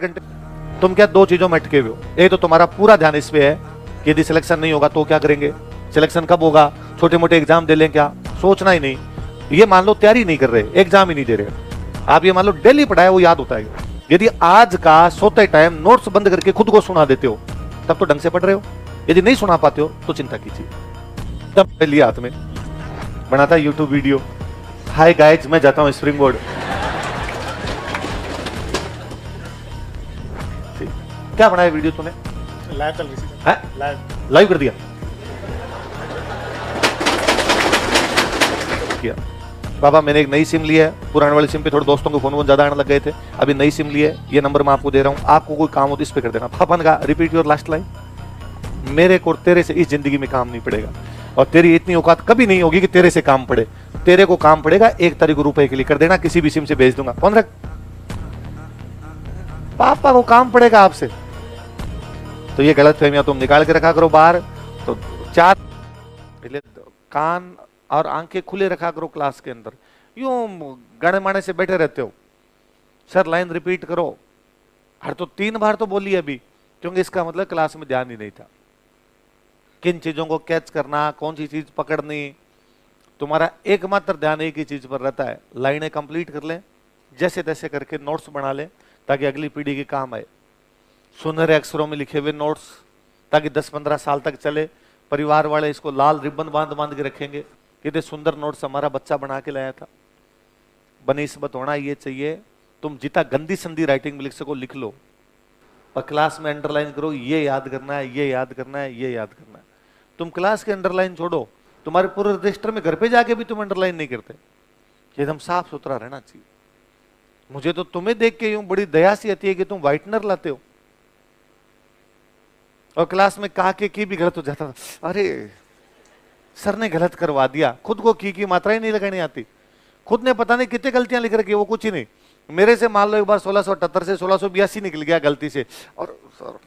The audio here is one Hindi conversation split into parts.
घंटे तुम क्या दो चीजों में अटके हुए हो। एक तो तुम्हारा पूरा ध्यान इस पे है कि यदि सिलेक्शन नहीं होगा तो क्या करेंगे, सिलेक्शन कब होगा, छोटे मोटे एग्जाम दे लें क्या, सोचना ही नहीं। ये मान लो तैयारी नहीं कर रहे, एग्जाम ही नहीं दे रहे, आप ये मान लो डेली पढ़ाए वो याद होता है। यदि आज का सोते टाइम नोट्स बंद करके खुद को सुना देते हो तब तो ढंग से पढ़ रहे हो, यदि नहीं सुना पाते हो तो चिंता कीजिए। तब लिया हाथ में बनाता यूट्यूब वीडियो, हाय गाइस मैं जाता हूं स्प्रिंग बोर्ड। क्या बनाया वीडियो तूने? लाइव चल रही थी, लाइव कर दिया किया। बाबा मैंने एक नई सिम ली है, पुराने वाली सिम पे थोड़े दोस्तों को फोन ज्यादा आने लग गए थे, अभी नई सिम ली है, ये नंबर मैं आपको दे रहा हूं, आपको कोई काम हो तो इस पे कर देना। पापा ने कहा रिपीट योर लास्ट लाइन, मेरे को तेरे से इस जिंदगी में काम नहीं पड़ेगा और तेरी इतनी औकात कभी नहीं होगी कि तेरे से काम पड़े। तेरे को काम पड़ेगा 1 तारीख को रुपए के लिए, कर देना, किसी भी सिम से भेज दूंगा। कौन रख, पापा को काम पड़ेगा आपसे। तो ये गलत फहमियां तुम निकाल के रखा करो बाहर। तो 4 कान और आंखें खुले रखा करो क्लास के अंदर, यूं गणे माने से बैठे रहते हो। सर लाइन रिपीट करो, हर तो 3 बार तो बोली अभी, क्योंकि इसका मतलब क्लास में ध्यान ही नहीं था। किन चीजों को कैच करना, कौन सी चीज पकड़नी, तुम्हारा एकमात्र ध्यान एक ही चीज पर रहता है, लाइनें कंप्लीट कर लें, जैसे तैसे करके नोट्स बना लें ताकि अगली पीढ़ी के काम आए। सुनहरे अक्षरों में लिखे हुए नोट्स ताकि 10-15 साल तक चले। परिवार वाले इसको लाल रिबन बांध बांध के रखेंगे, कितने सुंदर नोट्स हमारा बच्चा बना के लाया था। बनिस्बत होना ये चाहिए, तुम जितना गंदी संदी राइटिंग में लिख सको लिख लो, और क्लास में अंडरलाइन करो, ये याद करना है, ये याद करना है, ये याद करना है। तुम क्लास के अंडरलाइन छोड़ो, तुम्हारे पूरे रजिस्टर में घर पे जाके भी तुम अंडरलाइन नहीं करते। एकदम साफ सुथरा रहना चाहिए। मुझे तो तुम्हें देख के यूं बड़ी दया सी आती है कि तुम व्हाइटनर लाते हो, और क्लास में कहा के की भी गलत हो जाता था, अरे सर ने गलत करवा दिया। खुद को की मात्रा ही नहीं लगानी आती, खुद ने पता नहीं कितने गलतियां लिख रखी, वो कुछ ही नहीं। मेरे से मान लो एक बार 1678 से 1682 निकल गया गलती से, और सर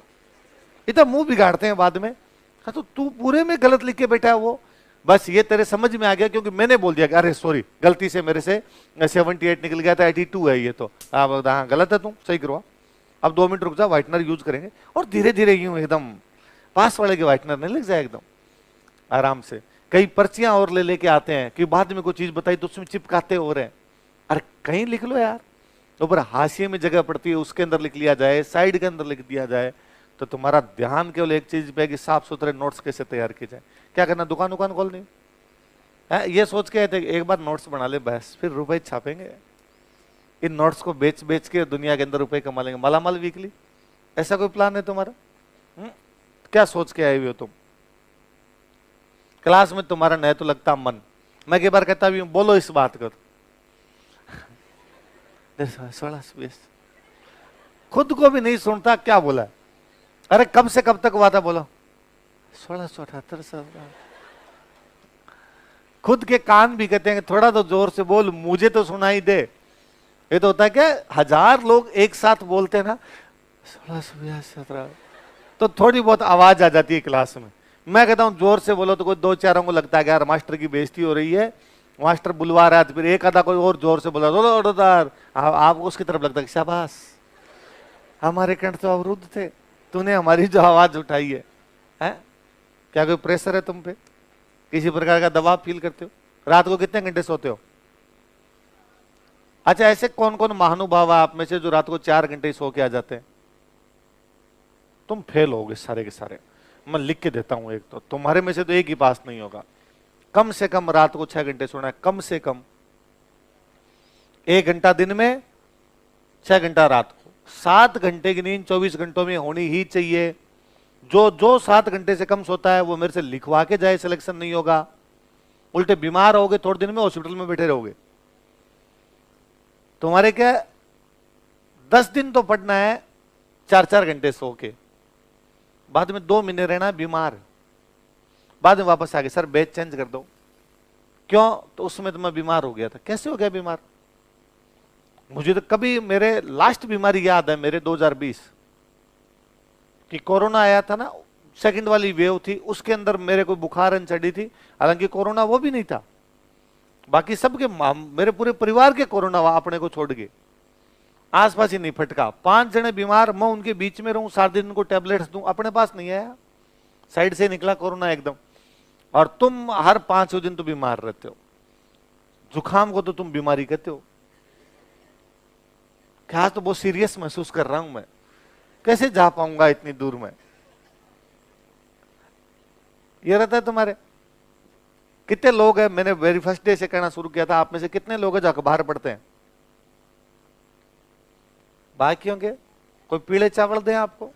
इतना मुंह बिगाड़ते हैं बाद में। हाँ तो तू पूरे में गलत लिख के बैठा है, वो बस ये तेरे समझ में आ गया क्योंकि मैंने बोल दिया कि अरे सॉरी गलती से मेरे से 78 निकल गया था, 82 है ये तो। हाँ गलत है, तुम सही करवा, अब 2 मिनट रुक जा, व्हाइटनर यूज करेंगे। और धीरे धीरे यूं एकदम पास वाले के व्हाइटनर नहीं लिख जाए, एकदम आराम से। कई पर्चियां और ले लेके आते हैं कि बाद में कोई चीज बताई तो उसमें चिपकाते हो रहे हैं। अरे कहीं लिख लो यार, ऊपर हाशिए में जगह पड़ती है उसके अंदर लिख लिया जाए, साइड के अंदर लिख दिया जाए, तो तुम्हारा ध्यान केवल एक चीज पे है कि साफ सुथरे नोट्स कैसे तैयार किए जाए। क्या करना, दुकान खोलनी है, ये सोच के एक बार नोट्स बना ले बस, फिर रुपए छापेंगे, इन नोट्स को बेच बेच के दुनिया के अंदर रुपए कमा लेंगे, मालामाल वीकली। ऐसा कोई प्लान है तुम्हारा? क्या सोच के आए हुए हो तुम? क्लास में तुम्हारा नहीं तो लगता मन, मैं कई बार कहता भी हूं बोलो इस बात को, खुद को भी नहीं सुनता क्या बोला। अरे कब से कब तक वादा बोला, 1678 खुद के कान भी कहते हैं कि थोड़ा तो जोर से बोल, मुझे तो सुनाई दे। ये तो होता है क्या, 1000 लोग एक साथ बोलते हैं ना 1617, तो थोड़ी बहुत आवाज आ जाती है क्लास में। मैं कहता हूं जोर से बोलो तो कोई 2-4 को लगता है कि यार मास्टर की बेइज्जती हो रही है, मास्टर बुलवा रहा है, तो फिर एक आधा कोई और जोर से बोला, आप उसकी तरफ लगता है शाबाश हमारे कंठ तो अवरुद्ध थे, तूने हमारी जो आवाज उठाई है। क्या कोई प्रेशर है तुम पे, किसी प्रकार का दबाव फील करते हो? रात को कितने घंटे सोते हो? अच्छा ऐसे कौन कौन महानुभाव है आप में से जो रात को 4 घंटे सो के आ जाते हैं? तुम फेल होगे सारे के सारे, मैं लिख के देता हूं। एक तो तुम्हारे में से तो एक ही पास नहीं होगा। कम से कम रात को 6 घंटे सोना है, कम से कम 1 घंटा दिन में, 6 घंटा रात को। 7 घंटे की नींद 24 घंटों में होनी ही चाहिए। जो 7 घंटे से कम सोता है वो मेरे से लिखवा के जाए, सिलेक्शन नहीं होगा। उल्टे बीमार होगे, थोड़े दिन में हॉस्पिटल में बैठे रहोगे। तुम्हारे क्या 10 दिन तो पढ़ना है 4-4 घंटे सो के, बाद में 2 महीने रहना बीमार, बाद में वापस आ गए सर बैच चेंज कर दो। क्यों? तो उसमें तो मैं बीमार हो गया था। कैसे हो गया बीमार? मुझे तो कभी मेरे लास्ट बीमारी याद है मेरे 2020 कि कोरोना आया था ना, सेकंड वाली वेव थी, उसके अंदर मेरे को बुखार चढ़ी थी। हालांकि कोरोना वो भी नहीं था, बाकी सबके मेरे पूरे परिवार के कोरोना अपने को छोड़ गए। आसपास ही नहीं फटका। 5 जने बीमार, मैं उनके बीच में रहूं, 7 दिन उनको टैबलेट्स दूं, अपने पास नहीं आया। साइड से निकला कोरोना एकदम। और तुम हर 5 दिन तो बीमार रहते हो। जुकाम को तो तुम बीमारी कहते हो। क्या तो बहुत सीरियस महसूस कर रहा हूं मैं, कैसे जा पाऊंगा इतनी दूर में। ये रहता है तुम्हारे। कितने लोग हैं, मैंने वेरी फर्स्ट डे से कहना शुरू किया था, आप में से कितने लोग हैं जो अखबार पढ़ते हैं? बाकियों के कोई पीले चावल दें आपको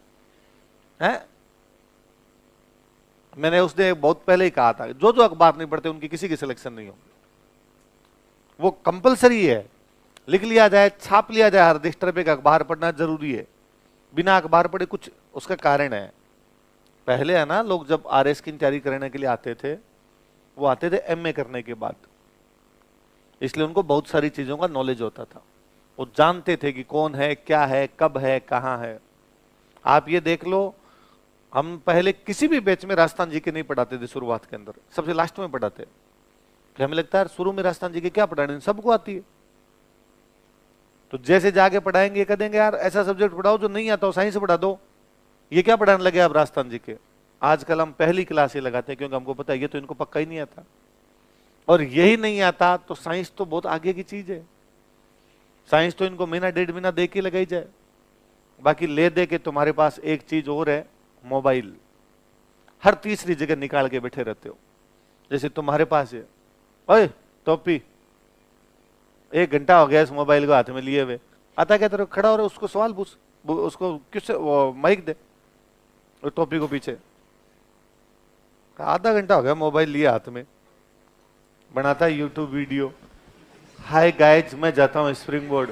हैं? मैंने उस दिन बहुत पहले ही कहा था, जो जो अखबार नहीं पढ़ते उनकी किसी की सिलेक्शन नहीं होगी। वो कंपलसरी है, लिख लिया जाए, छाप लिया जाए, हर रजिस्टर पे अखबार पढ़ना जरूरी है। बिना अखबार पढ़े कुछ उसका कारण है। पहले है ना, लोग जब आरएस की तैयारी करने के लिए आते थे, वो आते थे एमए करने के बाद, इसलिए उनको बहुत सारी चीजों का नॉलेज होता था। वो जानते थे कि कौन है, क्या है, कब है, कहां है। आप ये देख लो, हम पहले किसी भी बैच में राजस्थान जी के नहीं पढ़ाते थे, शुरुआत के अंदर सबसे लास्ट में पढ़ाते। हमें लगता है शुरू में राजस्थान जी के क्या पढ़ाने, सबको आती है। तो जैसे जाके पढ़ाएंगे, कह देंगे यार ऐसा सब्जेक्ट पढ़ाओ जो नहीं आता हो, साइंस पढ़ा दो। ये क्या पढ़ाने लगे आप राजस्थान जी के? आजकल हम पहली क्लास ही लगाते हैं, क्योंकि हमको पता है ये तो इनको पक्का ही नहीं आता। और यही नहीं आता तो साइंस तो बहुत आगे की चीज है। साइंस तो इनको महीना 1.5 महीना दे के लगाई जाए। बाकी ले दे के तुम्हारे पास एक चीज और है, मोबाइल। हर तीसरी जगह निकाल के बैठे रहते हो। जैसे तुम्हारे पास है, ओए टोपी, 1 घंटा हो गया इस मोबाइल को हाथ में लिए हुए, आता क्या तेरे खड़ा हो रहा, उसको सवाल पूछ, उसको किस माइक दे, और टोपी को पीछे। आधा घंटा हो गया मोबाइल लिए हाथ में, बनाता है यूट्यूब वीडियो। हाय गाइज, मैं जाता हूं स्प्रिंग बोर्ड।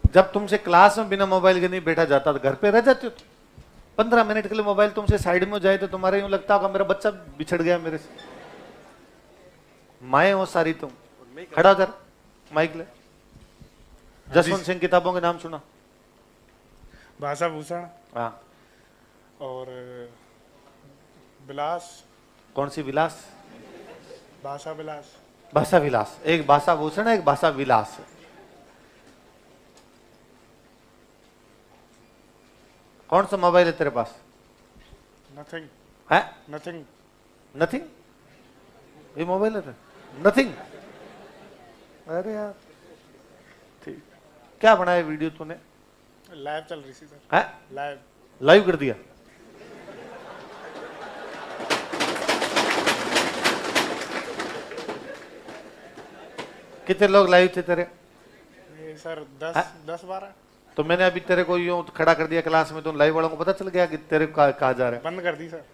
जब तुमसे क्लास में बिना मोबाइल के नहीं बैठा जाता तो घर पे रह जाते हो। 15 मिनट के लिए मोबाइल तुमसे साइड में हो जाए तो तुम्हारे यूं लगता होगा मेरा बच्चा बिछड़ गया मेरे से। माए हो सारी तुम। खड़ा हो जरा, माइक ले। जसवंत सिंह किताबों के नाम सुना? भाषा भूषण हाँ। और विलास। कौन सी विलास? भाषा विलास। भाषा विलास। एक भाषा भूषण है, एक भाषा विलास है। कौन सा मोबाइल है तेरे पास? नथिंग। है? नथिंग। नथिंग? ये मोबाइल है? नथिंग? अरे यार, ठीक। क्या बनाया वीडियो तूने? लाइव चल रही थी सर। है? लाइव कर दिया? कितने लोग लाइव थे तेरे? ये सर 10-12। तो मैंने अभी तेरे को यूं खड़ा कर दिया क्लास में, तो लाइव वालों को पता चल गया कि तेरे को कहा जा रहा है। बंद कर दी सर।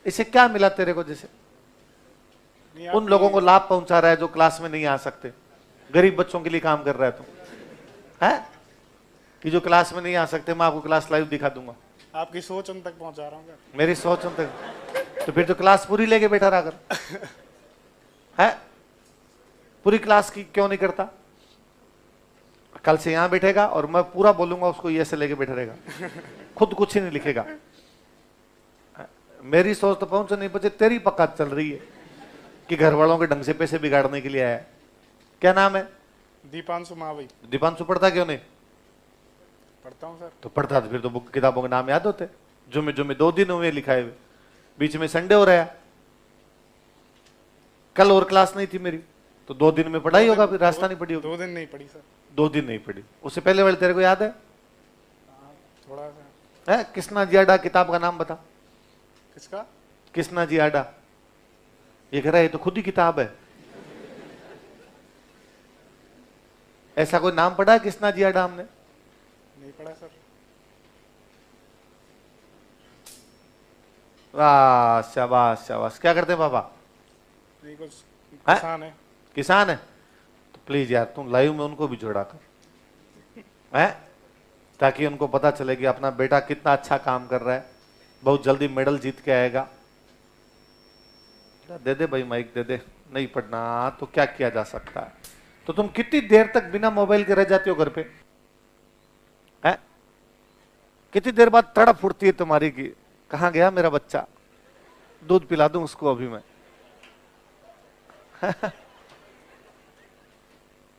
इससे क्या मिला तेरे को? जैसे उन लोगों को लाभ पहुंचा रहा है जो क्लास में नहीं आ सकते। गरीब बच्चों के लिए काम कर रहा है तू, है कि जो क्लास में नहीं आ सकते, मैं आपको क्लास लाइव दिखा दूंगा। आपकी सोच उन तक पहुंचा रहा हूँ सर। मेरी सोच उन तक? तो फिर तो क्लास पूरी लेके बैठा रहा कर। है? पूरी क्लास की क्यों नहीं करता? कल से यहां बैठेगा और मैं पूरा बोलूंगा, उसको ये से लेके बैठा रहेगा, खुद कुछ ही नहीं लिखेगा। मेरी सोच तो पहुंच नहीं बचे, तेरी पक्का चल रही है कि घर वालों के ढंग से पैसे बिगाड़ने के लिए आया है। क्या नाम है? दीपांशु मावई। दीपांशु पढ़ता क्यों नहीं? पढ़ता हूँ सर। तो पढ़ता तो फिर तो बुक किताबों के नाम याद होते। जुम्मे 2 दिन हुए लिखाए हुए, बीच में संडे हो रहा है। कल और क्लास नहीं थी मेरी, तो 2 दिन में पढ़ाई होगा, फिर राजस्थानी पढ़ी होगी। 2 दिन नहीं पढ़ी सर। 2 दिन नहीं पढ़ी। उससे पहले वाले तेरे को याद है? थोड़ा सा है? कृष्णा जी आडा किताब का नाम बता। किसका? कृष्णा जी आडा। ये कह रहा है ये तो खुद ही किताब है। ऐसा कोई नाम पढ़ा है कृष्णा जी आडा हमने? नहीं पढ़ा सर। वाह, शाबाश शाबाश। क्या करते हैं पापा? नहीं, कुछ किसान है। किसान है? तो प्लीज यार तुम लाइव में उनको भी जोड़ा कर, है, ताकि उनको पता चले कि अपना बेटा कितना अच्छा काम कर रहा है, बहुत जल्दी मेडल जीत के आएगा। दे दे भाई माइक, दे दे। नहीं पढ़ना तो क्या किया जा सकता है? तो तुम कितनी देर तक बिना मोबाइल के रह जाते हो घर पे? है? कितनी देर बाद तड़प उठती है तुम्हारी की, कहाँ गया मेरा बच्चा, दूध पिला दूं उसको अभी मैं।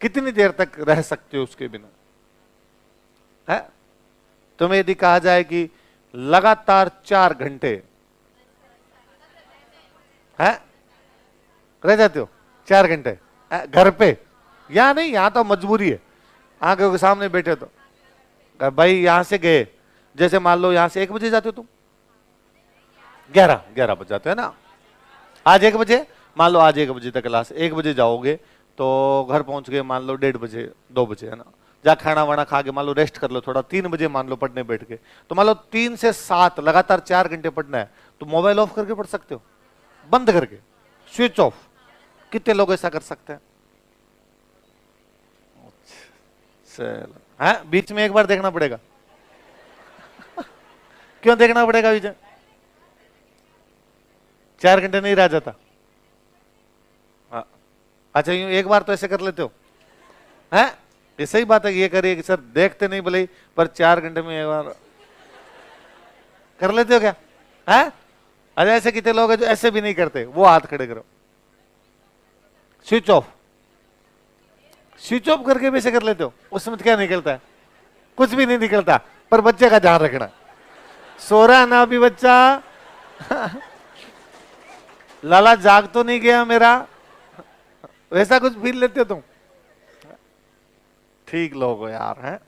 कितनी देर तक रह सकते हो उसके बिना? है तुम्हें यदि कहा जाए कि लगातार 4 घंटे है रह जाते हो, 4 घंटे घर पे, यहां नहीं, यहां तो मजबूरी है, आंखों के सामने बैठे तो भाई यहां से गए, जैसे मान लो यहां से 1 बजे जाते हो तुम, 11 बजे जाते हो ना, आज 1 बजे, मान लो आज 1 बजे तक क्लास, 1 बजे जाओगे तो घर पहुंच गए मान लो 1:30 बजे 2 बजे, है ना, जा खाना वाना खा के मान लो रेस्ट कर लो थोड़ा, 3 बजे मान लो पढ़ने बैठ के, तो मान लो 3 से 7 लगातार 4 घंटे पढ़ना है, तो मोबाइल ऑफ करके पढ़ सकते हो, बंद करके, स्विच ऑफ। कितने लोग ऐसा कर सकते हैं? चलो, हाँ बीच में एक बार देखना पड़ेगा। क्यों देखना पड़ेगा बीच में? 4 घंटे नहीं रह जाता। अच्छा यूं एक बार तो ऐसे कर लेते हो, हैं? ये सही बात है, ये करिए कि सर देखते नहीं भले, पर 4 घंटे में एक बार कर लेते हो क्या? हैं? अरे ऐसे कितने लोग हैं जो ऐसे भी नहीं करते, वो हाथ खड़े करो। स्विच ऑफ, स्विच ऑफ करके भी ऐसे कर लेते हो, उसमें क्या निकलता है? कुछ भी नहीं निकलता, पर बच्चे का ध्यान रखना, सो रहा ना अभी बच्चा, लाला जाग तो नहीं गया मेरा, वैसा कुछ फील लेते हो तुम? ठीक लोग हो यार, हैं?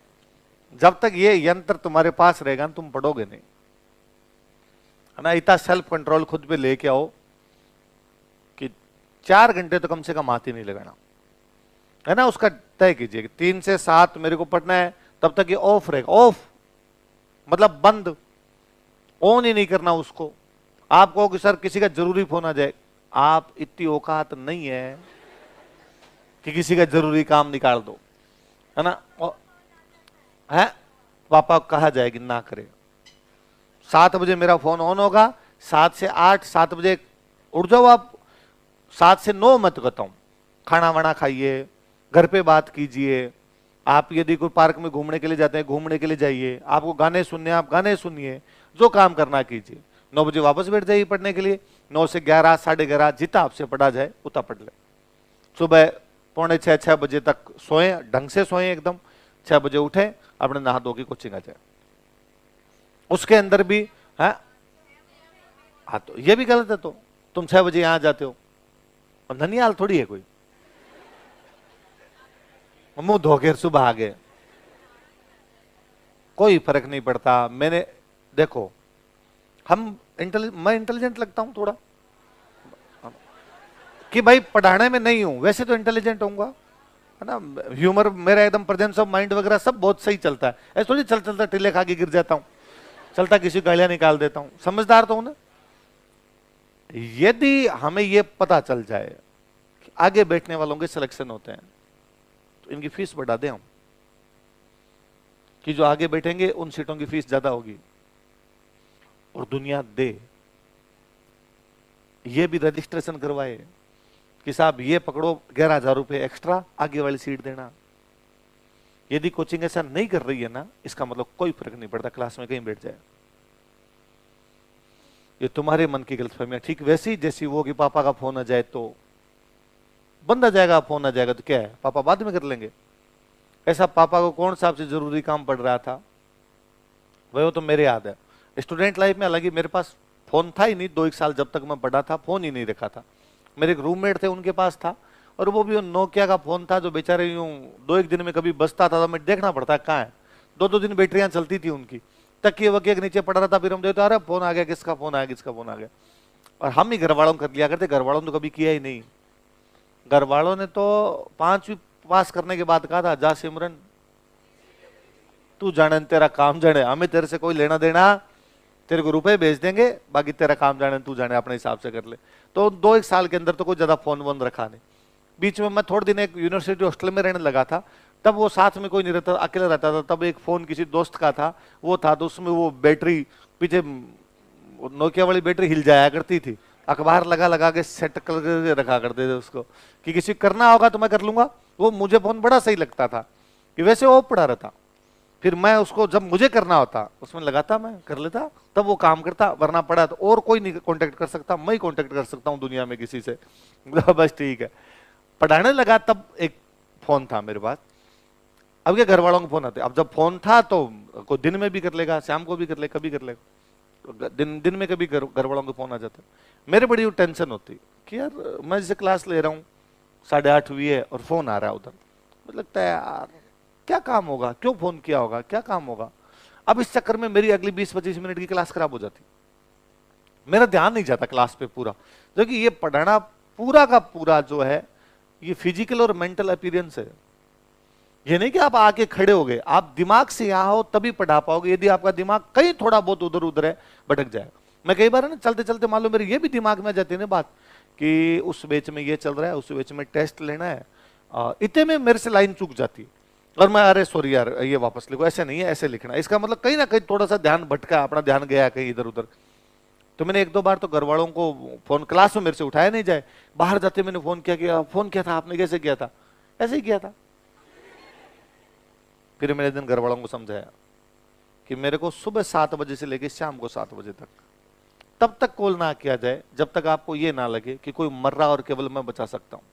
जब तक ये यंत्र तुम्हारे पास रहेगा तुम पढ़ोगे नहीं, है ना। इतना सेल्फ कंट्रोल खुद पे लेके आओ कि 4 घंटे तो कम से कम हाथ ही नहीं लगाना, है ना। उसका तय कीजिए कि 3 से 7 मेरे को पढ़ना है, तब तक ये ऑफ रहेगा। ऑफ मतलब बंद, ऑन ही नहीं करना उसको। आप कहो कि सर किसी का जरूरी फोन आ जाए, आप इतनी औकात नहीं है कि किसी का जरूरी काम निकाल दो, है ना। है पापा कहा जाए कि ना करे, 7 बजे मेरा फोन ऑन होगा, 7 से 8, 7 बजे उठ जाओ आप, 7 से 9 मत बताऊं, खाना वाना खाइए, घर पे बात कीजिए। आप यदि कोई पार्क में घूमने के लिए जाते हैं, घूमने के लिए जाइए, आपको गाने सुनने, आप गाने सुनिए, जो काम करना कीजिए। 9 बजे वापस बैठ जाइए पढ़ने के लिए, 9 से 11, 11:30 जितना आपसे पढ़ा जाए उतना पढ़ ले। सुबह 5:45, 6 बजे तक सोए, ढंग से सोए एकदम, 6 बजे उठे, अपने नहा धो की कोचिंग आ जाए। उसके अंदर भी है, हाँ तो ये भी गलत है। तो तुम 6 बजे यहां जाते हो, ननियाल थोड़ी है कोई, मुंह धोके सुबह आ गए, कोई फर्क नहीं पड़ता। मैंने देखो, मैं इंटेलिजेंट लगता हूं थोड़ा कि भाई पढ़ाने में नहीं हूं, वैसे तो इंटेलिजेंट होऊंगा, है ना। ह्यूमर मेरा एकदम, प्रेजेंस ऑफ माइंड वगैरह सब बहुत सही चलता है। ऐसे थोड़ी चलता टिल्ले खा के गिर जाता हूं, चलता किसी गालियां निकाल देता हूं, समझदार तो हूं ना। यदि हमें यह पता चल जाए कि आगे बैठने वालों के सिलेक्शन होते हैं, तो इनकी फीस बढ़ा दें हम, कि जो आगे बैठेंगे उन सीटों की फीस ज्यादा होगी, और दुनिया दे। ये भी रजिस्ट्रेशन करवाए कि साहब ये पकड़ो 11,000 रुपए एक्स्ट्रा, आगे वाली सीट देना। यदि कोचिंग ऐसा नहीं कर रही है ना, इसका मतलब कोई फर्क नहीं पड़ता, क्लास में कहीं बैठ जाए। ये तुम्हारे मन की गलतफहमी, ठीक वैसी ही जैसी वो कि पापा का फोन आ जाए तो बंद आ जाएगा, फोन आ जाएगा तो क्या है, पापा बाद में कर लेंगे। ऐसा पापा को कौन सा आपसे जरूरी काम पड़ रहा था, वो तो मेरे याद है। स्टूडेंट लाइफ में हालांकि मेरे पास फोन था ही नहीं, 2-1 साल जब तक मैं पढ़ा था फोन ही नहीं रखा था। मेरे एक रूममेट थे, उनके पास था, और वो भी नोकिया का फोन था, जो बेचारे यूं 2-1 दिन में कभी बचता था, तो मैं देखना पड़ता कहाँ है। 2-2 दिन बैटरियां चलती थी उनकी, तकिए वकिए के नीचे पड़ रहा था, फिर हम देखते अरे फोन आ गया, किसका फोन आ गया, किसका फोन आ गया। और हम ही घर वालों कर लिया करते, घर वालों ने तो कभी किया ही नहीं। घर वालों ने तो 5वीं पास करने के बाद कहा था, जा सिमरन तू जाने, तेरा काम जाने, हमें तेरे से कोई लेना देना, तेरे को रुपए भेज देंगे, बाकी तेरा काम जाने, तू जाने, अपने हिसाब से कर ले। तो 2-1 साल के अंदर तो कोई ज्यादा फोन वोन रखा नहीं। बीच में मैं थोड़े दिन एक यूनिवर्सिटी हॉस्टल में रहने लगा था, तब वो साथ में कोई नहीं रहता, अकेला रहता था। तब एक फोन किसी दोस्त का था, वो था, तो उसमें वो बैटरी पीछे नोकिया वाली बैटरी हिल जाया करती थी, अखबार लगा लगा के सेट करके रखा करते थे उसको, कि किसी करना होगा तो मैं कर लूंगा। वो मुझे फोन बड़ा सही लगता था कि वैसे वो पड़ा रहता, फिर मैं उसको जब मुझे करना होता उसमें लगाता, मैं कर लेता, तब वो काम करता, वरना पड़ा तो और कोई नहीं कांटेक्ट कर सकता, मैं ही कांटेक्ट कर सकता हूं दुनिया में किसी से। बस ठीक है। पढ़ाने लगा तब एक फोन था मेरे पास। अब क्या घर वालों के फोन आते, अब जब फोन था तो कोई दिन में भी कर लेगा, शाम को भी कर ले, कभी कर लेगा, दिन में कभी घर वालों के फोन आ जाता। मेरे बड़ी टेंशन होती कि यार मैं जैसे क्लास ले रहा हूँ, 8:30 हुई है और फोन आ रहा है उधर, मुझे लगता है यार क्या काम होगा, क्यों फोन किया होगा, क्या काम होगा। अब इस चक्कर में मेरी अगली 20-25 मिनट की क्लास खराब हो जाती, मेरा ध्यान नहीं जाता क्लास पे पूरा। क्योंकि ये पढ़ाना पूरा का पूरा जो है ये फिजिकल और मेंटल अपीयरेंस है। ये नहीं कि आप आके खड़े हो गए, आप दिमाग से यहां हो तभी पढ़ा पाओगे। यदि आपका दिमाग कहीं थोड़ा बहुत उधर उधर है, भटक जाएगा। मैं कई बार ना चलते चलते मान लो मेरे ये भी दिमाग में जाती है ना बात कि उस बैच में ये चल रहा है, उस बैच में टेस्ट लेना है, इतने में मेरे से लाइन चूक जाती है और मैं अरे सॉरी यार ये वापस लिखो, ऐसे नहीं है ऐसे लिखना। इसका मतलब कहीं ना कहीं थोड़ा सा ध्यान भटका, अपना ध्यान गया कहीं इधर उधर। तो मैंने 1-2 बार तो घर वालों को फोन, क्लास में मेरे से उठाया नहीं जाए, बाहर जाते मैंने फोन किया कि फोन किया था आपने, कैसे किया था, ऐसे ही किया था। फिर मैंने दिन घर वालों को समझाया कि मेरे को सुबह 7 बजे से लेकर शाम को 7 बजे तक तब तक कॉल ना किया जाए जब तक आपको ये ना लगे कि कोई मर रहा और केवल मैं बचा सकता हूं,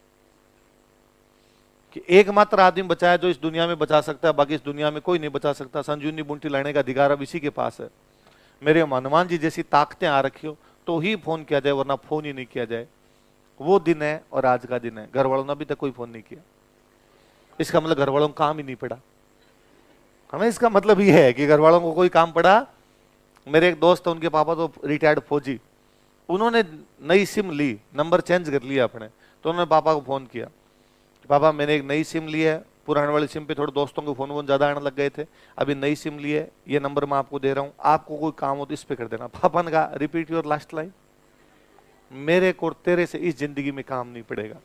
कि एकमात्र आदमी बचाया जो इस दुनिया में बचा सकता है, बाकी इस दुनिया में कोई नहीं बचा सकता। संजीवनी बूटी लाने का अधिकार अब इसी के पास है। मेरे हनुमान जी जैसी ताकतें आ रखी हो तो ही फोन किया जाए, वरना फोन ही नहीं किया जाए। वो दिन है और आज का दिन है। घर वालों ने अभी तक कोई फोन नहीं किया, इसका मतलब घर वालों को काम ही नहीं पड़ा। हमें इसका मतलब ये है कि घर वालों को कोई काम पड़ा। मेरे एक दोस्त है, उनके पापा तो रिटायर्ड फौजी, उन्होंने नई सिम ली, नंबर चेंज कर लिया अपने, तो उन्होंने पापा को फोन किया, पापा मैंने एक नई सिम ली है, पुराने वाली सिम पे थोड़े दोस्तों के फोन वोन ज्यादा आने लग गए थे, अभी नई सिम ली है, ये नंबर मैं आपको दे रहा हूँ, आपको कोई काम हो तो इस पे कर देना। पापा ने कहा रिपीट योर लास्ट लाइन, मेरे को तेरे से इस जिंदगी में काम नहीं पड़ेगा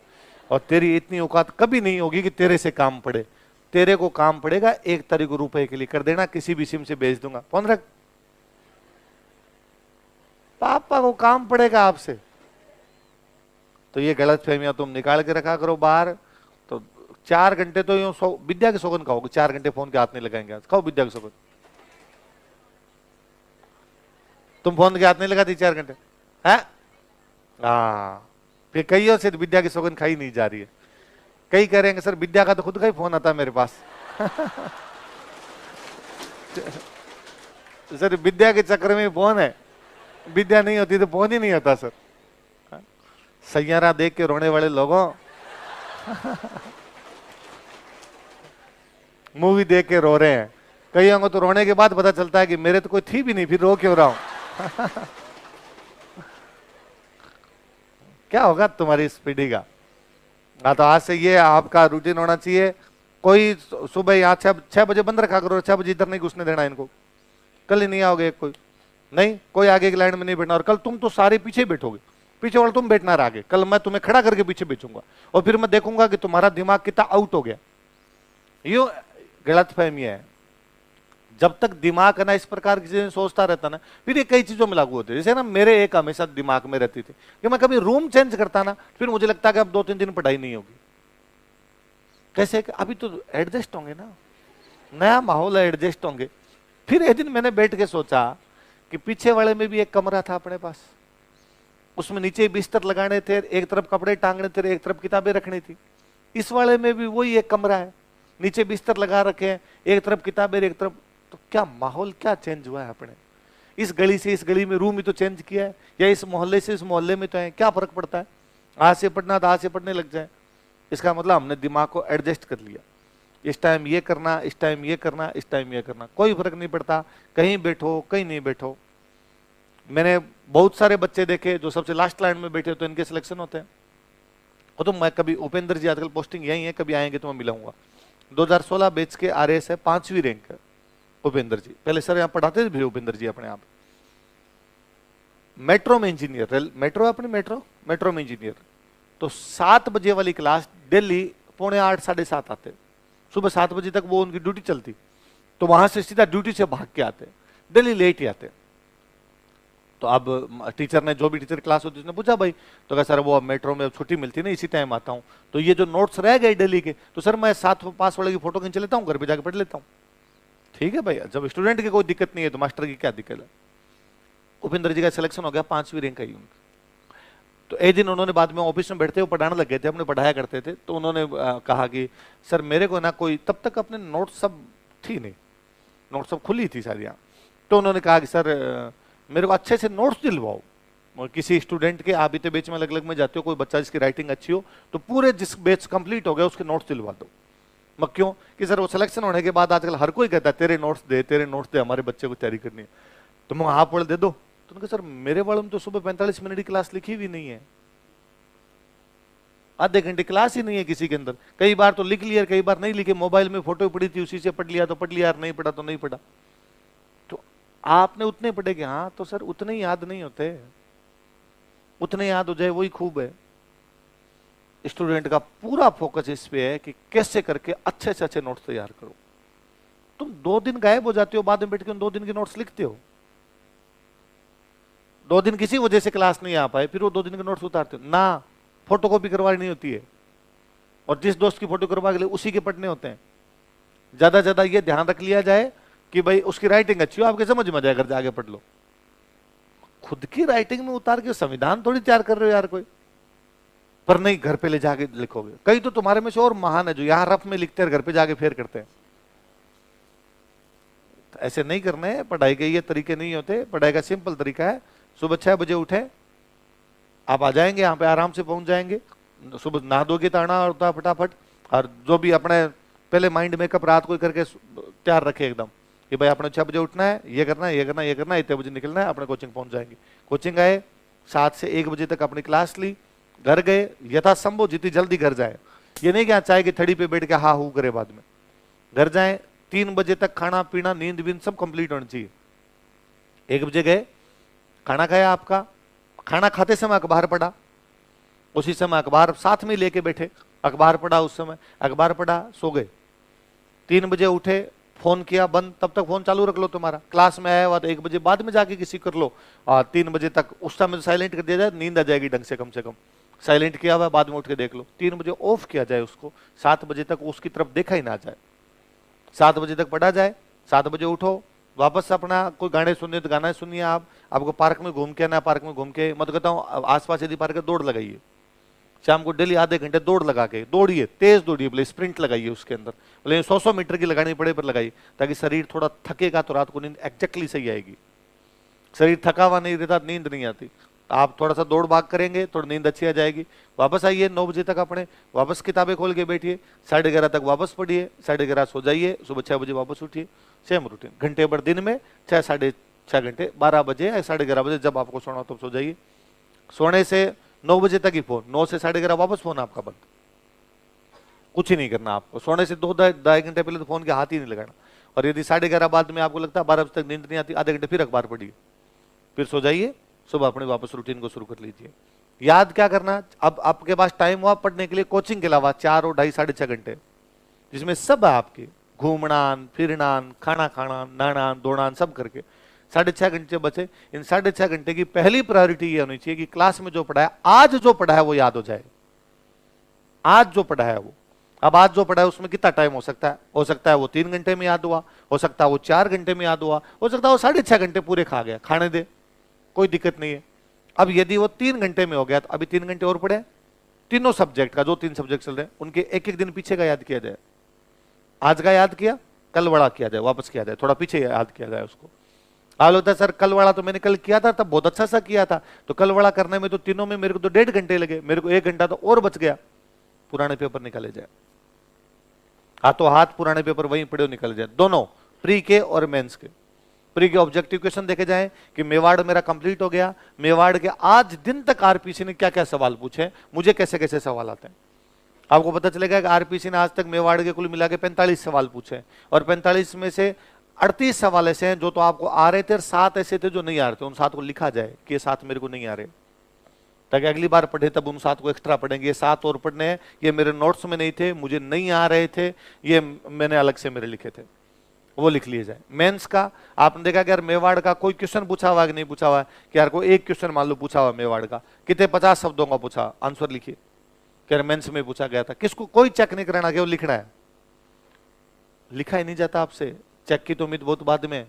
और तेरी इतनी औकात कभी नहीं होगी कि तेरे से काम पड़े। तेरे को काम पड़ेगा 1 तारीख रुपए के लिए, कर देना, किसी भी सिम से भेज दूंगा। फोन रख। पापा को काम पड़ेगा आपसे, तो ये गलत फहमियां तुम निकाल के रखा करो बाहर। तो 4 घंटे तो यूं विद्या की सौगंध खाओगे, 4 घंटे फोन के हाथ नहीं लगाएंगे। आज खाओ विद्या की सौगंध। तुम फोन के हाथ नहीं लगाती 4 घंटे है? हाँ, फिर कईयों से विद्या की सौगंध खाई नहीं जा रही है। कई कह रहे हैं सर विद्या का तो खुद का ही फोन आता है मेरे पास। सर विद्या के चक्कर में फोन है, विद्या नहीं होती तो फोन ही नहीं होता सर। सैयारा देख के रोने वाले लोगों, मूवी देख के रो रहे हैं। कईयों को तो रोने के बाद पता चलता है कि मेरे तो कोई थी भी नहीं, फिर रो क्यों रहा हूं। क्या होगा तुम्हारी इस पीढ़ी का? हाँ, तो आज से ये आपका रूटीन होना चाहिए। कोई सुबह यहाँ 6 बजे बंद रखा करो, 6 बजे इधर नहीं घुसने देना इनको। कल ही नहीं आओगे कोई नहीं, कोई आगे की लाइन में नहीं बैठना, और कल तुम तो सारे पीछे बैठोगे, पीछे वाले तुम बैठना आगे। कल मैं तुम्हें खड़ा करके पीछे बेचूंगा और फिर मैं देखूंगा कि तुम्हारा दिमाग कितना आउट हो गया। यो गलत फहमी है। जब तक दिमाग है ना इस प्रकार की चीजें सोचता रहता ना, फिर ये कई चीजों में लागू होते। जैसे ना मेरे एक हमेशा दिमाग में रहती थी कि मैं कभी रूम चेंज करता ना, फिर मुझे लगता कि अब 2-3 दिन पढ़ाई नहीं होगी। कैसे? अभी तो एडजस्ट होंगे ना, नया माहौल है, एडजस्ट होंगे। फिर एक दिन मैंने बैठ के सोचा कि पीछे वाले में भी एक कमरा था अपने पास, उसमें नीचे बिस्तर लगाने थे, एक तरफ कपड़े टांगने थे, एक तरफ किताबें रखनी थी। इस वाले में भी वही एक कमरा है, नीचे बिस्तर लगा रखे हैं, एक तरफ किताबें एक तरफ। तो क्या माहौल क्या चेंज हुआ है अपने? इस गली से इस गली में रूम ही तो चेंज किया है, या इस मोहल्ले से इस मोहल्ले में तो है, क्या फर्क पड़ता है? आज से पढ़ना तो आज से पढ़ने लग जाए। इसका मतलब हमने दिमाग को एडजस्ट कर लिया, इस टाइम ये करना, इस टाइम ये करना, इस टाइम ये करना, कोई फर्क नहीं पड़ता, कहीं बैठो कहीं नहीं बैठो। मैंने बहुत सारे बच्चे देखे जो सबसे लास्ट लाइन में बैठे तो इनके सिलेक्शन होते हैं। और तो मैं कभी, उपेंद्र जी आजकल पोस्टिंग यही है, कभी आएंगे तो मैं मिलाऊंगा। 2016 बैच के RAS है, 5वीं रैंक है उपेंद्र जी। पहले सर यहाँ पढ़ाते थे उपेंद्र जी अपने आप। मेट्रो में इंजीनियर, मेट्रो अपने मेट्रो में इंजीनियर। तो 7 बजे वाली क्लास दिल्ली 7:45 7:30 आते, सुबह 7 बजे तक वो उनकी ड्यूटी चलती, तो वहां से सीधा ड्यूटी से भाग के आते, दिल्ली लेट ही आते। तो अब टीचर ने, जो भी टीचर क्लास होती उसने पूछा भाई, तो कहा सर वो अब मेट्रो में छुट्टी मिलती ना, इसी टाइम आता हूँ, तो ये जो नोट्स रह गए दिल्ली के, तो सर मैं 7 पास वाले की फोटो खींच लेता हूँ, घर पे जाके पढ़ लेता हूँ। ठीक है भैया, जब स्टूडेंट की कोई दिक्कत नहीं है तो मास्टर की क्या दिक्कत है। उपेंद्र जी का सिलेक्शन हो गया, 5वीं रैंक आई उनकी। तो एक दिन उन्होंने बाद में ऑफिस में बैठते हुए पढ़ाने लग गए थे, अपने पढ़ाया करते थे, तो उन्होंने कहा कि सर मेरे को ना कोई, तब तक अपने नोट सब थी नहीं, नोट सब खुली थी सारी यहाँ। तो उन्होंने कहा कि सर मेरे को अच्छे से नोट्स दिलवाओ, और किसी स्टूडेंट के आप इतने बैच में अलग अलग में जाते हो, कोई बच्चा जिसकी राइटिंग अच्छी हो तो पूरे जिस बैच कंप्लीट हो गया उसके नोट्स दिलवा दो। मैं क्यों कि सर वो सिलेक्शन होने के बाद आजकल हर कोई कहता है तेरे नोट्स दे, तेरे नोट्स दे, हमारे बच्चे को तैयारी करनी है। तो मैं आप पढ़ दे दो। तो उन्होंने कहा सर मेरे वालों में तो सुबह 45 मिनट की क्लास लिखी हुई नहीं है, आधे घंटे क्लास ही नहीं है किसी के अंदर। कई बार तो लिख लिया, कई बार नहीं लिखे, मोबाइल में फोटो पड़ी थी उसी से पढ़ लिया तो पढ़ लिया, नहीं पढ़ा तो नहीं पढ़ा। तो आपने उतने पढ़ेगे, हाँ तो सर उतने ही याद नहीं होते, उतने याद हो जाए वही खूब है। स्टूडेंट का पूरा फोकस इस पे है कि कैसे करके अच्छे से अच्छे नोट्स तैयार करो। तुम 2 दिन गायब हो जाते हो, बाद में बैठ के उन 2 दिन के नोट्स लिखते हो। 2 दिन किसी वजह से क्लास नहीं आ पाए, फिर वो 2 दिन के नोट्स उतारते हो ना, फोटोकॉपी करवानी होती है, और जिस दोस्त की फोटो करवा के लिए उसी के पढ़ने होते हैं। ज्यादा ज्यादा ये ध्यान रख लिया जाए कि भाई उसकी राइटिंग अच्छी हो, आपके समझ में आ जाए, घर जाके पढ़ लो। खुद की राइटिंग में उतार के संविधान थोड़ी तैयार कर रहे हो यार कोई, पर नहीं घर पे ले जाके लिखोगे। कई तो तुम्हारे में से और महान है जो यहां रफ में लिखते हैं, घर पे जाके फेर करते हैं। तो ऐसे नहीं करने हैं, पढ़ाई के ये तरीके नहीं होते। पढ़ाई का सिंपल तरीका है, सुबह 6 बजे उठे, आप आ जाएंगे यहाँ पे, आराम से पहुंच जाएंगे। सुबह नहा धोके ताना होता फटाफट, और जो भी अपने पहले माइंड मेकअप रात को करके तैयार रखे एकदम कि भाई अपने 6 बजे उठना है, ये करना है, ये करना है, ये करना है, इतने बजे निकलना है, अपने कोचिंग पहुंच जाएंगे। कोचिंग आए, 7 से 1 बजे तक अपनी क्लास ली, घर गए, यथासंभव जितनी जल्दी घर जाए। ये नहीं कि चाय की थड़ी पे बैठ के हा हू करे, बाद में घर जाए। 3 बजे तक खाना पीना नींद बींद सब कंप्लीट होनी चाहिए। 1 बजे गए, खाना खाया, आपका खाना खाते समय अखबार पढ़ा, उसी समय अखबार साथ में लेके बैठे, अखबार पढ़ा, उस समय अखबार पढ़ा, सो गए। 3 बजे उठे, फोन किया बंद, तब तक फोन चालू रख लो तुम्हारा। क्लास में आया हुआ तो 1 बजे बाद में जाके किसी कर लो, और 3 बजे तक उस समय साइलेंट कर दिया जाए, नींद आ जाएगी ढंग से, कम से कम साइलेंट किया हुआ बाद में उठ के देख लो। 3 बजे ऑफ किया जाए उसको, 7 बजे तक उसकी तरफ देखा ही ना जाए, 7 बजे तक पढ़ा जाए। 7 बजे उठो, वापस अपना कोई गाने सुनिए तो गाना सुनिए। आपको पार्क में घूम के ना, पार्क में घूम के मत कहता हूँ, आसपास यदि पार्क है दौड़ लगाइए, शाम को डेली आधे घंटे दौड़ लगा के दौड़िए, तेज दौड़िए, बोले स्प्रिंट लगाइए उसके अंदर, बोले 100-100 मीटर की लगानी पड़े पर लगाइए, ताकि शरीर थोड़ा थकेगा तो रात को नींद एग्जैक्टली सही आएगी। शरीर थका हुआ नहीं रहता, नींद नहीं आती। आप थोड़ा सा दौड़ भाग करेंगे, थोड़ी नींद अच्छी आ जाएगी। वापस आइए 9 बजे तक, अपने वापस किताबें खोल के बैठिए, 11:30 तक वापस पढ़िए, 11:30 सो जाइए, सुबह 6 बजे वापस उठिए। सेम रूटीन, घंटे भर दिन में, 6 साढ़े 6 घंटे, 12 बजे या 11:30 बजे जब आपको सोना हो तब सो जाइए। सोने से 9 बजे तक ही फोन, 9 से 11:30 वापस फोन आपका बंद, कुछ ही नहीं करना आपको। सोने से 2-2.5 घंटे पहले तो फोन के हाथ ही नहीं लगाना। और यदि 11:30 बाद में आपको लगता है 12 बजे तक नींद नहीं आती, आधे घंटे फिर अखबार पढ़िए, फिर सो जाइए, सुबह अपने वापस रूटीन को शुरू कर लीजिए। याद क्या करना, अब आपके पास टाइम हुआ पढ़ने के लिए कोचिंग के अलावा 4 और 2.5 साढ़े 6 घंटे, जिसमें सब है आपके, घूमना फिरना, खाना खाना, नहाना दौड़ना, सब करके 6.5 घंटे बचे। इन 6.5 घंटे की पहली प्रायोरिटी ये होनी चाहिए कि क्लास में जो पढ़ा है, आज जो पढ़ा है वो याद हो जाए। आज जो पढ़ा है वो, अब आज जो पढ़ा है उसमें कितना टाइम हो सकता है? हो सकता है वो 3 घंटे में याद हुआ, हो सकता है वो 4 घंटे में याद हुआ, हो सकता है वो 6.5 घंटे पूरे खा गया, खाने दे, कोई दिक्कत नहीं है। अब यदि वो 3 घंटे में हो गया तो अभी 3 घंटे और पढ़े, तीनों सब्जेक्ट का, जो 3 सब्जेक्ट चल रहे हैं उनके एक एक दिन पीछे का याद किया जाए। आज का याद किया, कल वाला किया जाए, वापस किया जाए, थोड़ा पीछे याद किया जाए उसको। हाल होता है सर कल वाला तो मैंने कल किया था, तब बहुत अच्छा सा किया था, तो कल वाला करने में तो तीनों में मेरे को तो 1.5 घंटे लगे, मेरे को 1 घंटा तो और बच गया। पुराने पेपर निकाले जाए, हाथों हाथ पुराने पेपर वहीं पड़े निकल जाए, दोनों प्री के और मेंस के। प्री के ऑब्जेक्टिव क्वेश्चन देखे जाए कि मेवाड़ मेरा कंप्लीट हो गया, मेवाड़ के आज दिन तक आरपीसी ने क्या क्या सवाल पूछे, मुझे कैसे कैसे सवाल आते हैं। आपको पता चलेगा कि आरपीसी ने आज तक मेवाड़ के कुल मिला के 45 सवाल पूछे, और 45 में से 38 सवाल ऐसे हैं जो तो आपको आ रहे थे, और 7 ऐसे थे जो नहीं आ रहे थे। उन 7 को लिखा जाए कि ये 7 मेरे को नहीं आ रहे, ताकि अगली बार पढ़े तब उन 7 को एक्स्ट्रा पढ़ेंगे। ये 7 और पढ़ने हैं, ये मेरे नोट्स में नहीं थे, मुझे नहीं आ रहे थे, ये मैंने अलग से मेरे लिखे थे, वो लिख लिए जाए। मेंस का आपने देखा कि यार मेवाड़ का कोई क्वेश्चन पूछा हुआ कि नहीं पूछा हुआ है, कि यार कोई एक क्वेश्चन मान लो पूछा हुआ मेवाड़ का, कितने 50 शब्दों का पूछा, आंसर लिखिए, कि यार मेंस में पूछा गया था। किसको कोई चेक नहीं कराना, केवल लिखना है, लिखा ही नहीं जाता आपसे। चेक की तो उम्मीद बहुत बाद में है।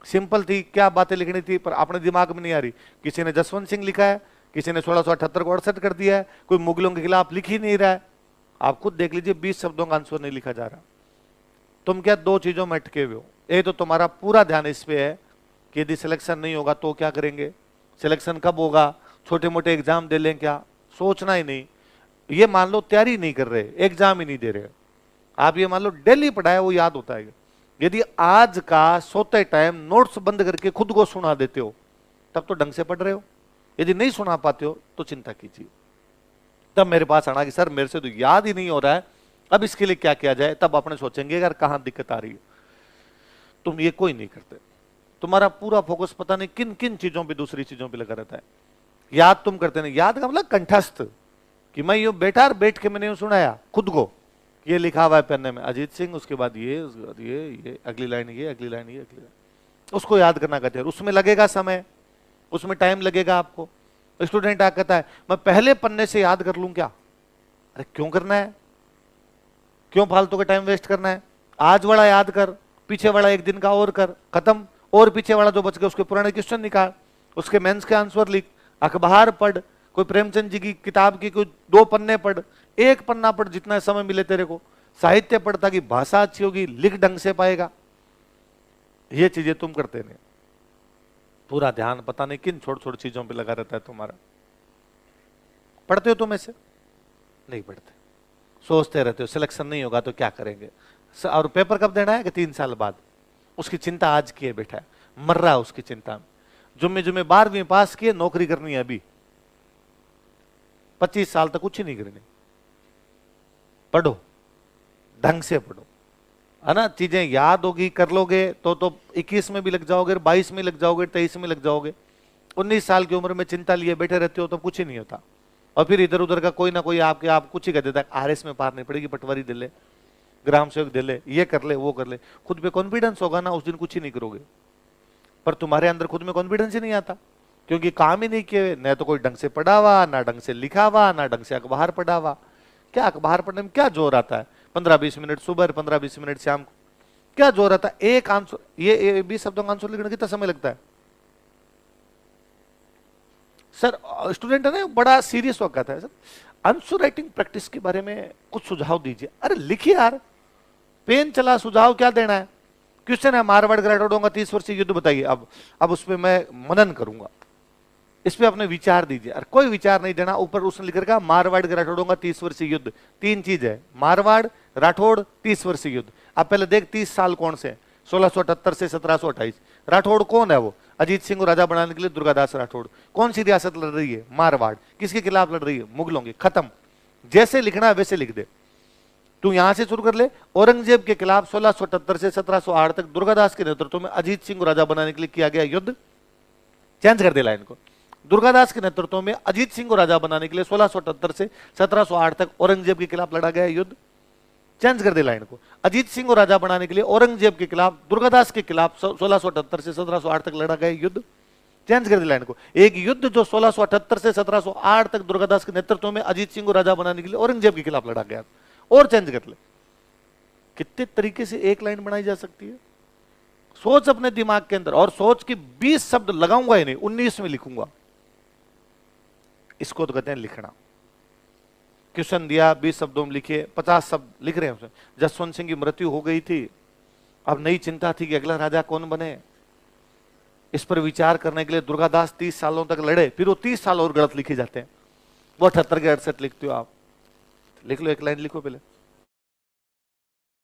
सिंपल थी, क्या बातें लिखनी थी पर अपने दिमाग में नहीं आ रही। किसी ने जसवंत सिंह लिखा है, किसी ने 1678 को 68 कर दिया है, कोई मुगलों के खिलाफ लिख ही नहीं रहा है। आप खुद देख लीजिए 20 शब्दों का आंसर नहीं लिखा जा रहा। तुम क्या दो चीजों में अटके हुए हो। एक तो तुम्हारा पूरा ध्यान इस पे है कि यदि सिलेक्शन नहीं होगा तो क्या करेंगे, सिलेक्शन कब होगा, छोटे मोटे एग्जाम दे लें क्या, सोचना ही नहीं। ये मान लो तैयारी नहीं कर रहे, एग्जाम ही नहीं दे रहे, आप ये मान लो डेली पढ़ाया वो याद होता है। यदि आज का सोते टाइम नोट्स बंद करके खुद को सुना देते हो तब तो ढंग से पढ़ रहे हो। यदि नहीं सुना पाते हो तो चिंता कीजिए। तब मेरे पास आना कि सर मेरे से तो याद ही नहीं हो रहा है, अब इसके लिए क्या किया जाए। तब अपने सोचेंगे यार कहां दिक्कत आ रही है। तुम ये कोई नहीं करते, तुम्हारा पूरा फोकस पता नहीं किन किन चीजों पे, दूसरी चीजों पे लगा रहता है। याद तुम करते नहीं, याद का मतलब कंठस्थ, कि मैं यूं बैठा और बैठ के मैंने यूं सुनाया खुद को, ये लिखा हुआ है पन्ने में अजीत सिंह, उसके बाद ये, उसके बाद ये अगली लाइन ये, अगली लाइन ये, अगली लाइन, उसको याद करना कहते हैं। उसमें लगेगा समय, उसमें टाइम लगेगा आपको। स्टूडेंट आ कहता है मैं पहले पन्ने से याद कर लूं क्या। अरे क्यों करना है, क्यों फालतू का टाइम वेस्ट करना है। आज वाला याद कर, पीछे वाला एक दिन का और कर, खत्म। और पीछे वाला जो बच गया उसके पुराने क्वेश्चन निकाल, उसके मेंस के आंसर लिख, अखबार पढ़, कोई प्रेमचंद जी की किताब की कोई 2 पन्ने पढ़, 1 पन्ना पढ़, जितना समय मिले तेरे को। साहित्य पढ़ ताकि भाषा अच्छी होगी, लिख ढंग से पाएगा। ये चीजें तुम करते नहीं, पूरा ध्यान पता नहीं किन छोटी छोटी चीजों पे लगा रहता है तुम्हारा। पढ़ते हो तुम ऐसे नहीं पढ़ते, सोचते रहते हो सिलेक्शन नहीं होगा तो क्या करेंगे, और पेपर कब देना है कि 3 साल बाद। उसकी चिंता आज की है बैठा है, मर रहा है उसकी चिंता में। जुम्मे 12वीं पास किए, नौकरी करनी है अभी, 25 साल तक कुछ ही नहीं करनी। पढ़ो, ढंग से पढ़ो, है ना। चीजें याद होगी, कर लोगे तो 21 में भी लग जाओगे, 22 में लग जाओगे, 23 में लग जाओगे। 19 साल की उम्र में चिंता लिए बैठे रहते हो तो कुछ ही नहीं होता। और फिर इधर उधर का कोई ना कोई आप कुछ ही कह देता है, आरएस में पार नहीं पड़ेगी, पटवारी दे ले, ग्राम सेवक दे ले, ये कर ले, वो कर ले। खुद पे कॉन्फिडेंस होगा ना, उस दिन कुछ ही नहीं करोगे। पर तुम्हारे अंदर खुद में कॉन्फिडेंस ही नहीं आता, क्योंकि काम ही नहीं किए, न तो कोई ढंग से पढ़ा हुआ, ना ढंग से लिखा हुआ, ना ढंग से अखबार पढ़ा हुआ। क्या अखबार पढ़ने में क्या जोर आता है, 15-20 मिनट सुबह, 15-20 मिनट शाम को, क्या जोर आता है। एक आंसर, ये 20 शब्दों का आंसर लिखने कितना समय लगता है। सर स्टूडेंट है ना, बड़ा सीरियस होकर कहता है सर आंसर राइटिंग प्रैक्टिस के बारे में कुछ सुझाव दीजिए। अरे लिखिए यार, पेन चला, सुझाव क्या देना है। क्वेश्चन है मारवाड़ ग्रेजुएट होगा 30 वर्षीय युद्ध बताइए। अब उस पर मैं मनन करूंगा, इस पे अपने विचार दीजिए। अरे कोई विचार नहीं देना, ऊपर उसने लिख रखा मारवाड़ के राठौड़ों का 30 वर्षीय युद्ध। 3 चीज है, मारवाड़, राठौड़, 30 वर्षीय युद्ध। अब पहले देख 30 साल कौन से, 1678 से 1728। राठौड़ कौन है वो, अजीत सिंह को राजा बनाने के लिए दुर्गादास राठौड़। कौन सी रियासत लड़ रही है, मारवाड़। किसके खिलाफ लड़ रही है, मुगलों की। खत्म, जैसे लिखना है वैसे लिख दे। तू यहां से शुरू कर ले, औरंगजेब के खिलाफ 1678 से 1708 तक दुर्गादास के नेतृत्व में अजीत सिंह को राजा बनाने के लिए किया गया युद्ध। चेंज कर दे लाइन को, दुर्गादास के नेतृत्व में अजीत सिंह को राजा बनाने के लिए 1678 से 1708 तक औरंगजेब के खिलाफ लड़ा गया युद्ध। चेंज कर दे लाइन को, अजीत सिंह को राजा बनाने के लिए औरंगजेब के खिलाफ, दुर्गादास के खिलाफ 1678 से 1708 तक लड़ा गया युद्ध। चेंज कर दे लाइन को, एक युद्ध जो 1678 से 1708 तक दुर्गादास के नेतृत्व में अजीत सिंह को राजा बनाने के लिए औरंगजेब के खिलाफ लड़ा गया। और चेंज कर ले। कितने तरीके से एक लाइन बनाई जा सकती है। सोच अपने दिमाग के अंदर, और सोच कि 20 शब्द लगाऊंगा ही नहीं, 19 में लिखूंगा। इसको तो कहते हैं लिखना। क्वेश्चन दिया, 20 शब्दों में लिखिए, 50 शब्द लिख रहे हैं उसमें। जसवंत सिंह की मृत्यु हो गई थी, अब नई चिंता थी कि अगला राजा कौन बने। इस पर विचार करने के लिए दुर्गादास 30 सालों तक लड़े, फिर वो 30 साल और गलत लिखे जाते हैं। वो 78 के 68 लिखते हो आप, लिख लो, एक लाइन लिखो पहले।